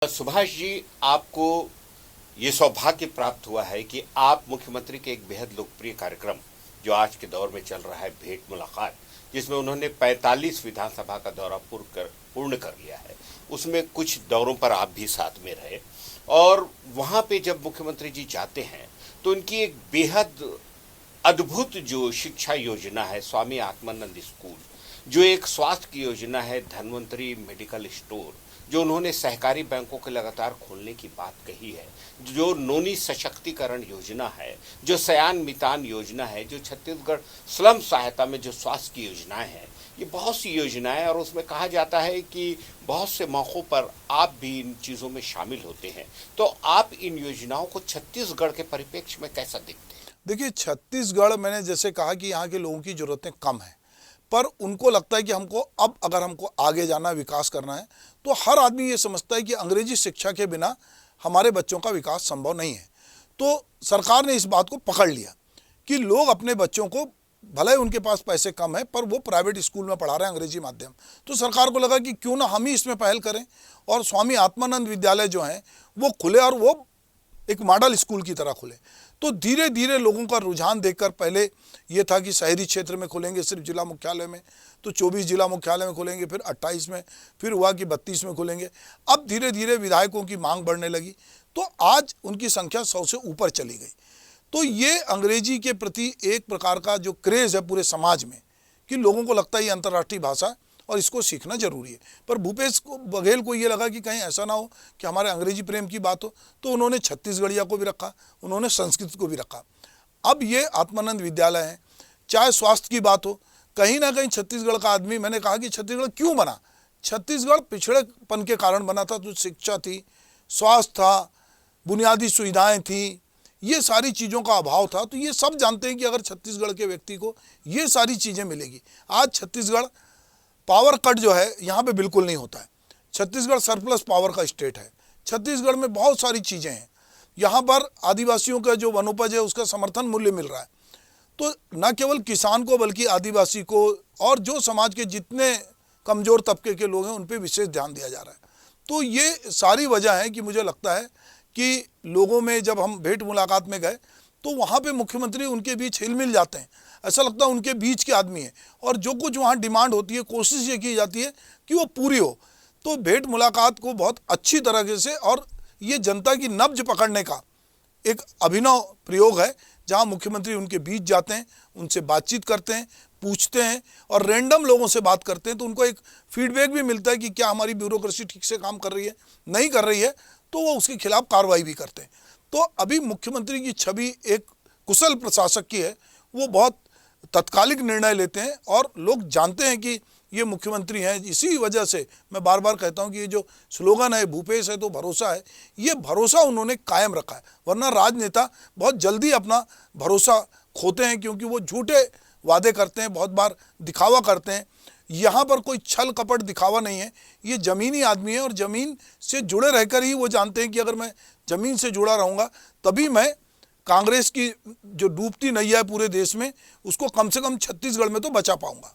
सुभाष जी, आपको ये सौभाग्य प्राप्त हुआ है कि आप मुख्यमंत्री के एक बेहद लोकप्रिय कार्यक्रम जो आज के दौर में चल रहा है, भेंट मुलाकात, जिसमें उन्होंने 45 विधानसभा का दौरा पूर्ण कर लिया है, उसमें कुछ दौरों पर आप भी साथ में रहे। और वहां पे जब मुख्यमंत्री जी जाते हैं तो उनकी एक बेहद अद्भुत जो शिक्षा योजना है, स्वामी आत्मानंद स्कूल, जो एक स्वास्थ्य की योजना है, धन्वंतरी मेडिकल स्टोर, जो उन्होंने सहकारी बैंकों के लगातार खोलने की बात कही है, जो नोनी सशक्तिकरण योजना है, जो सयान मितान योजना है, जो छत्तीसगढ़ स्लम सहायता में जो स्वास्थ्य की योजनाएं हैं, ये बहुत सी योजनाएं, और उसमें कहा जाता है कि बहुत से मौक़ों पर आप भी इन चीज़ों में शामिल होते हैं। तो आप इन योजनाओं को छत्तीसगढ़ के परिप्रेक्ष्य में कैसा देखते हैं? देखिए, छत्तीसगढ़, मैंने जैसे कहा कि यहाँ के लोगों की ज़रूरतें कम हैं, पर उनको लगता है कि अगर हमको आगे जाना, विकास करना है, तो हर आदमी ये समझता है कि अंग्रेजी शिक्षा के बिना हमारे बच्चों का विकास संभव नहीं है। तो सरकार ने इस बात को पकड़ लिया कि लोग अपने बच्चों को, भले उनके पास पैसे कम है, पर वो प्राइवेट स्कूल में पढ़ा रहे हैं अंग्रेजी माध्यम। तो सरकार को लगा कि क्यों ना हम ही इसमें पहल करें और स्वामी आत्मानंद विद्यालय जो हैं वो खुले, और वो एक मॉडल स्कूल की तरह खुले। तो धीरे धीरे लोगों का रुझान देखकर, पहले ये था कि शहरी क्षेत्र में खोलेंगे सिर्फ जिला मुख्यालय में, तो 24 जिला मुख्यालय में खोलेंगे, फिर 28 में, फिर हुआ कि 32 में खोलेंगे। अब धीरे धीरे विधायकों की मांग बढ़ने लगी, तो आज उनकी संख्या 100 से ऊपर चली गई। तो ये अंग्रेजी के प्रति एक प्रकार का जो क्रेज़ है पूरे समाज में, कि लोगों को लगता है ये अंतर्राष्ट्रीय भाषा है और इसको सीखना जरूरी है। पर भूपेश बघेल को ये लगा कि कहीं ऐसा ना हो कि हमारे अंग्रेजी प्रेम की बात हो, तो उन्होंने छत्तीसगढ़िया को भी रखा, उन्होंने संस्कृत को भी रखा। अब ये आत्मानंद विद्यालय है, चाहे स्वास्थ्य की बात हो, कहीं ना कहीं छत्तीसगढ़ का आदमी, मैंने कहा कि छत्तीसगढ़ क्यों बना, छत्तीसगढ़ पिछड़ेपन के कारण बना था। तो शिक्षा थी, स्वास्थ्य था, बुनियादी सुविधाएँ थी, ये सारी चीज़ों का अभाव था। तो ये सब जानते हैं कि अगर छत्तीसगढ़ के व्यक्ति को ये सारी चीज़ें मिलेगी। आज छत्तीसगढ़ पावर कट जो है यहाँ पे बिल्कुल नहीं होता है। छत्तीसगढ़ सरप्लस पावर का स्टेट है। छत्तीसगढ़ में बहुत सारी चीज़ें हैं। यहाँ पर आदिवासियों का जो वनोपज है उसका समर्थन मूल्य मिल रहा है। तो न केवल किसान को बल्कि आदिवासी को और जो समाज के जितने कमज़ोर तबके के लोग हैं उन पर विशेष ध्यान दिया जा रहा है। तो ये सारी वजह है कि मुझे लगता है कि लोगों में, जब हम भेंट मुलाकात में गए तो वहाँ पे मुख्यमंत्री उनके बीच हिल मिल जाते हैं, ऐसा लगता है उनके बीच के आदमी है, और जो कुछ वहाँ डिमांड होती है कोशिश ये की जाती है कि वो पूरी हो। तो भेंट मुलाकात को बहुत अच्छी तरीके से, और ये जनता की नब्ज पकड़ने का एक अभिनव प्रयोग है, जहाँ मुख्यमंत्री उनके बीच जाते हैं, उनसे बातचीत करते हैं, पूछते हैं, और रैंडम लोगों से बात करते हैं। तो उनको एक फीडबैक भी मिलता है कि क्या हमारी ब्यूरोक्रेसी ठीक से काम कर रही है, नहीं कर रही है, तो वो उसके खिलाफ कार्रवाई भी करते हैं। तो अभी मुख्यमंत्री की छवि एक कुशल प्रशासक की है, वो बहुत तत्कालिक निर्णय लेते हैं, और लोग जानते हैं कि ये मुख्यमंत्री हैं। इसी वजह से मैं बार बार कहता हूँ कि ये जो स्लोगन है, भूपेश है तो भरोसा है, ये भरोसा उन्होंने कायम रखा है। वरना राजनेता बहुत जल्दी अपना भरोसा खोते हैं, क्योंकि वो झूठे वादे करते हैं, बहुत बार दिखावा करते हैं। यहाँ पर कोई छल कपट दिखावा नहीं है, ये ज़मीनी आदमी है, और ज़मीन से जुड़े रहकर ही वो जानते हैं कि अगर मैं ज़मीन से जुड़ा रहूँगा तभी मैं कांग्रेस की जो डूबती नैया है पूरे देश में, उसको कम से कम छत्तीसगढ़ में तो बचा पाऊँगा।